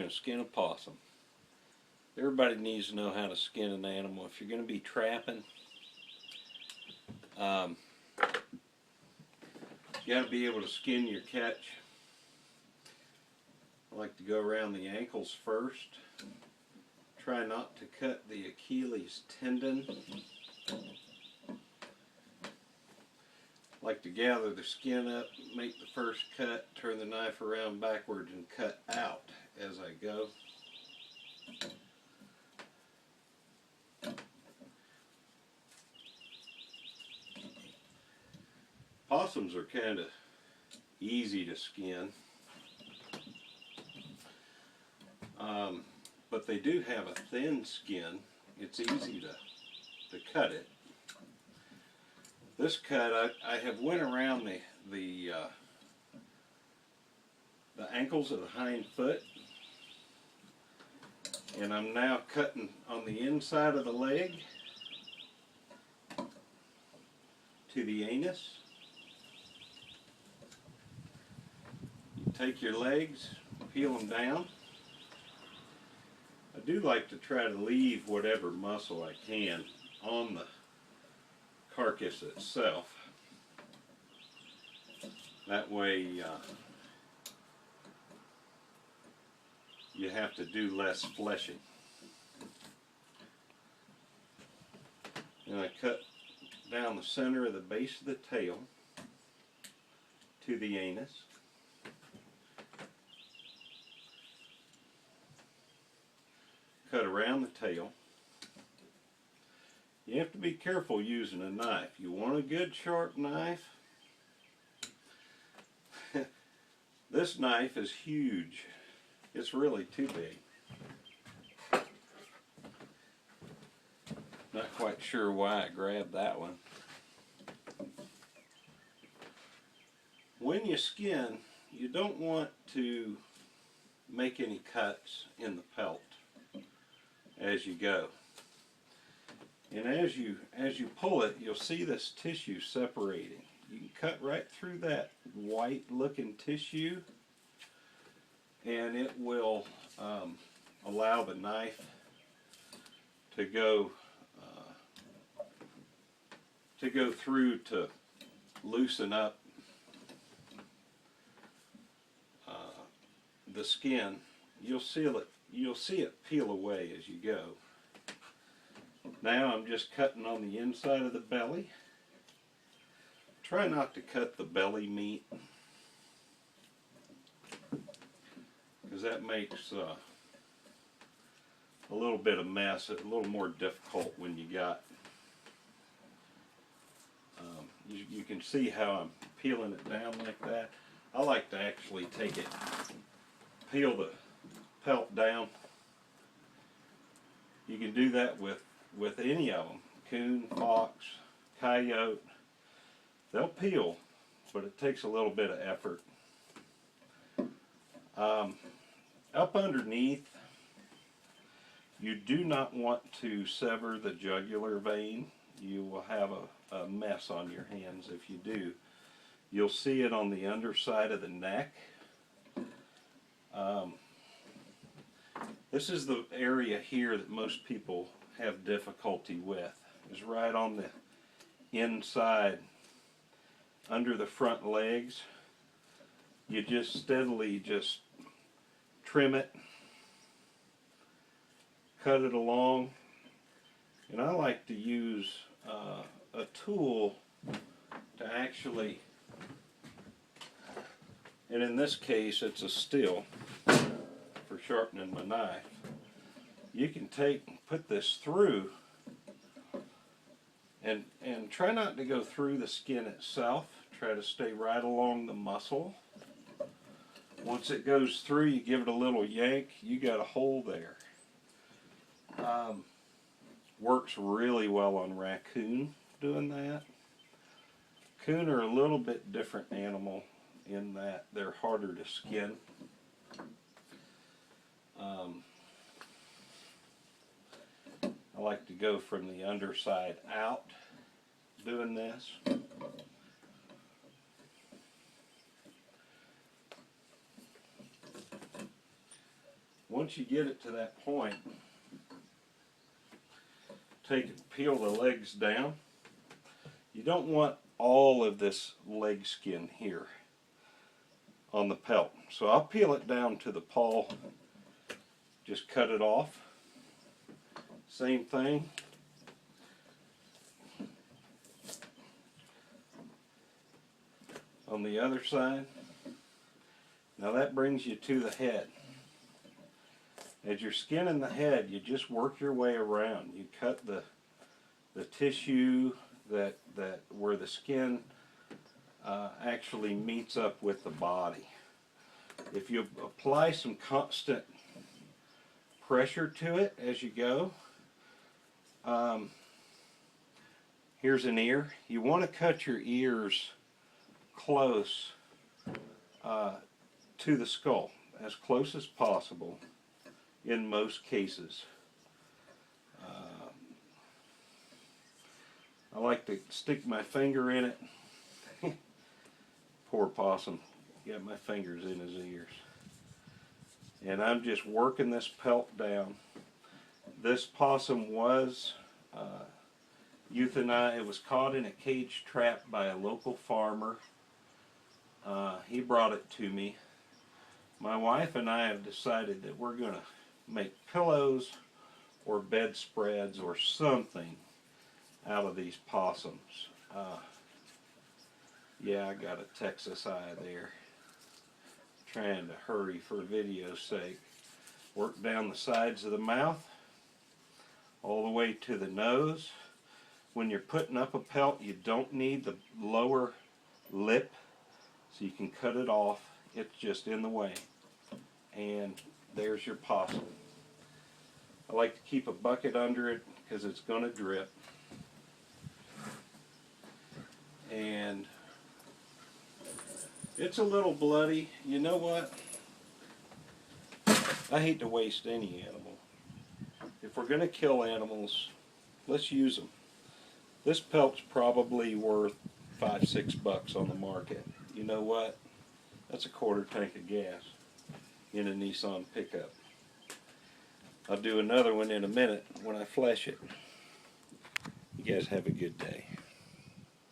to skin a possum. Everybody needs to know how to skin an animal. If you're going to be trapping, you got to be able to skin your catch. I like to go around the ankles first. Try not to cut the Achilles tendon. Like to gather the skin up, make the first cut, turn the knife around backwards and cut out as I go. Possums are kind of easy to skin, but they do have a thin skin. It's easy to cut it. This cut, I have went around the ankles of the hind foot, and I'm now cutting on the inside of the leg to the anus. You take your legs, peel them down. I do like to try to leave whatever muscle I can on the carcass itself. That way you have to do less fleshing. And I cut down the center of the base of the tail to the anus. Cut around the tail. You have to be careful using a knife. You want a good sharp knife. This knife is huge. It's really too big. Not quite sure why I grabbed that one. When you skin, you don't want to make any cuts in the pelt as you go. And as you pull it, you'll see this tissue separating. You can cut right through that white looking tissue, and it will allow the knife to go through to loosen up the skin. You'll see it peel away as you go. Now I'm just cutting on the inside of the belly. Try not to cut the belly meat, because that makes a little bit of mess, a little more difficult when you got, you can see how I'm peeling it down like that. I like to actually take it, peel the pelt down. You can do that with any of them, coon, fox, coyote. They'll peel, but it takes a little bit of effort. Up underneath, you do not want to sever the jugular vein. You will have a mess on your hands if you do. You'll see it on the underside of the neck. This is the area here that most people have difficulty with, is right on the inside under the front legs. You just steadily just trim it, cut it along, and I like to use a tool to actually, and in this case it's a steel for sharpening my knife. You can put this through and try not to go through the skin itself. Try to stay right along the muscle. Once it goes through, you give it a little yank, you got a hole there. Works really well on raccoon doing that. Coon are a little bit different animal in that they're harder to skin. I like to go from the underside out doing this. Once you get it to that point, peel the legs down. You don't want all of this leg skin here on the pelt. So I'll peel it down to the paw, just cut it off. Same thing. On the other side. Now that brings you to the head. As you're skinning the head, you just work your way around. You cut the tissue that where the skin actually meets up with the body. If you apply some constant pressure to it as you go, here's an ear. You want to cut your ears close to the skull, as close as possible in most cases. I like to stick my finger in it. Poor Possum, got my fingers in his ears. And I'm just working this pelt down. This possum was euthanized. It was caught in a cage trap by a local farmer. He brought it to me. My wife and I have decided that we're going to make pillows or bedspreads or something out of these possums. Yeah, I got a Texas eye there. Trying to hurry for video's sake. Work down the sides of the mouth, all the way to the nose. When you're putting up a pelt, you don't need the lower lip, so you can cut it off. It's just in the way. And there's your possum. I like to keep a bucket under it because it's going to drip. And it's a little bloody. You know what? I hate to waste any animal. If we're going to kill animals, let's use them. This pelt's probably worth $5-6 on the market. You know what? That's a quarter tank of gas in a Nissan pickup. I'll do another one in a minute when I flesh it. You guys have a good day.